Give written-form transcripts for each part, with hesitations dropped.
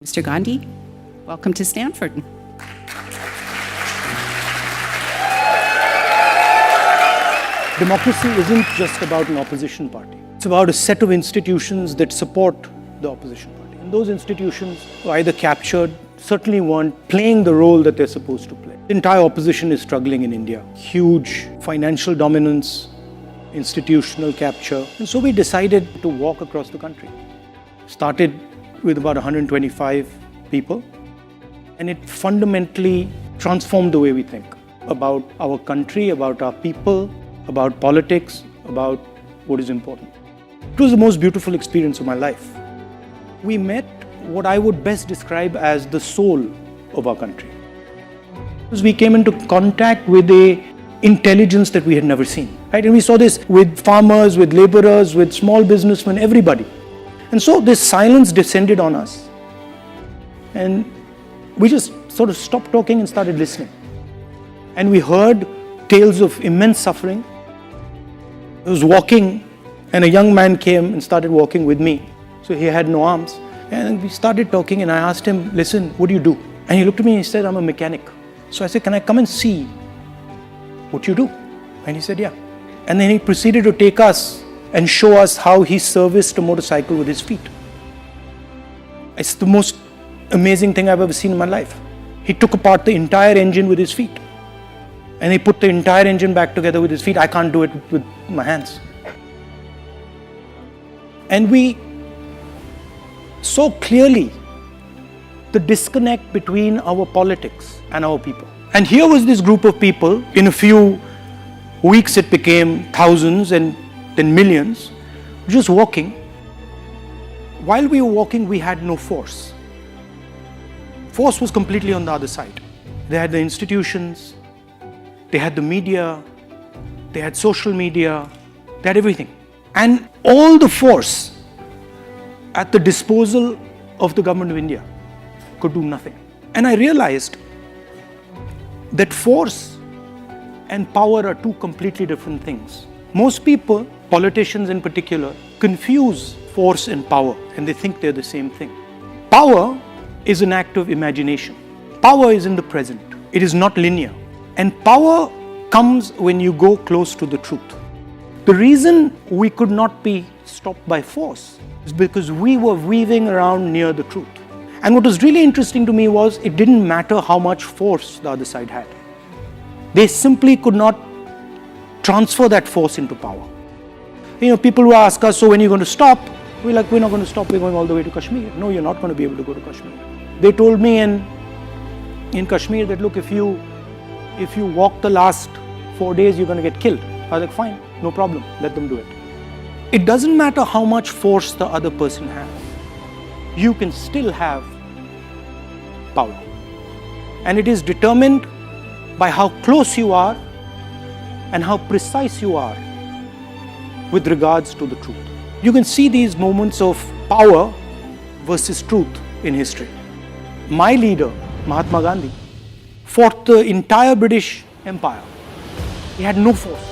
Mr. Gandhi, welcome to Stanford. Democracy isn't just about an opposition party. It's about a set of institutions that support the opposition party. And those institutions are either captured, certainly weren't playing the role that they're supposed to play. The entire opposition is struggling in India. Huge financial dominance, institutional capture. And so we decided to walk across the country. Started with about 125 people, and it fundamentally transformed the way we think about our country, about our people, about politics, about what is important. It was the most beautiful experience of my life. We met what I would best describe as the soul of our country. Because we came into contact with an intelligence that we had never seen, right? And we saw this with farmers, with laborers, with small businessmen, everybody. And so this silence descended on us. And we just sort of stopped talking and started listening. And we heard tales of immense suffering. I was walking, and a young man came and started walking with me. So he had no arms. And we started talking, and I asked him, listen, what do you do? And he looked at me and he said, I'm a mechanic. So I said, can I come and see what you do? And he said, yeah. And then he proceeded to take us and show us how he serviced a motorcycle with his feet. It's the most amazing thing I've ever seen in my life. He took apart the entire engine with his feet. And he put the entire engine back together with his feet. I can't do it with my hands. And we saw clearly the disconnect between our politics and our people. And here was this group of people. In a few weeks it became thousands and then millions, just walking. While we were walking, we had no force. Force was completely on the other side. They had the institutions, they had the media, they had social media, they had everything. And all the force at the disposal of the government of India could do nothing. And I realized that force and power are two completely different things. Most people, politicians in particular, confuse force and power, and they think they're the same thing. Power is an act of imagination. Power is in the present. It is not linear. And power comes when you go close to the truth. The reason we could not be stopped by force is because we were weaving around near the truth. And what was really interesting to me was it didn't matter how much force the other side had. They simply could not transfer that force into power. You know, people who ask us, so when are you going to stop? We're like, we're not going to stop, we're going all the way to Kashmir. No, you're not going to be able to go to Kashmir. They told me in Kashmir that, look, if you walk the last 4 days, you're going to get killed. I was like, fine, no problem, let them do it. It doesn't matter how much force the other person has. You can still have power. And it is determined by how close you are and how precise you are with regards to the truth. You can see these moments of power versus truth in history. My leader, Mahatma Gandhi, fought the entire British Empire. He had no force.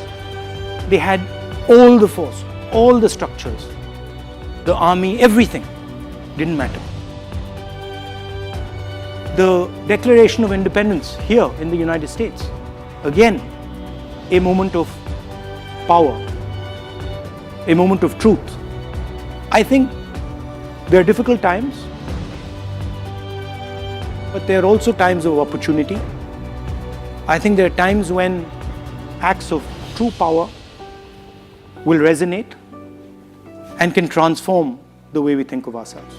They had all the force, all the structures, the army, everything. Didn't matter. The Declaration of Independence here in the United States, again, a moment of power, a moment of truth. I think there are difficult times, but there are also times of opportunity. I think there are times when acts of true power will resonate and can transform the way we think of ourselves.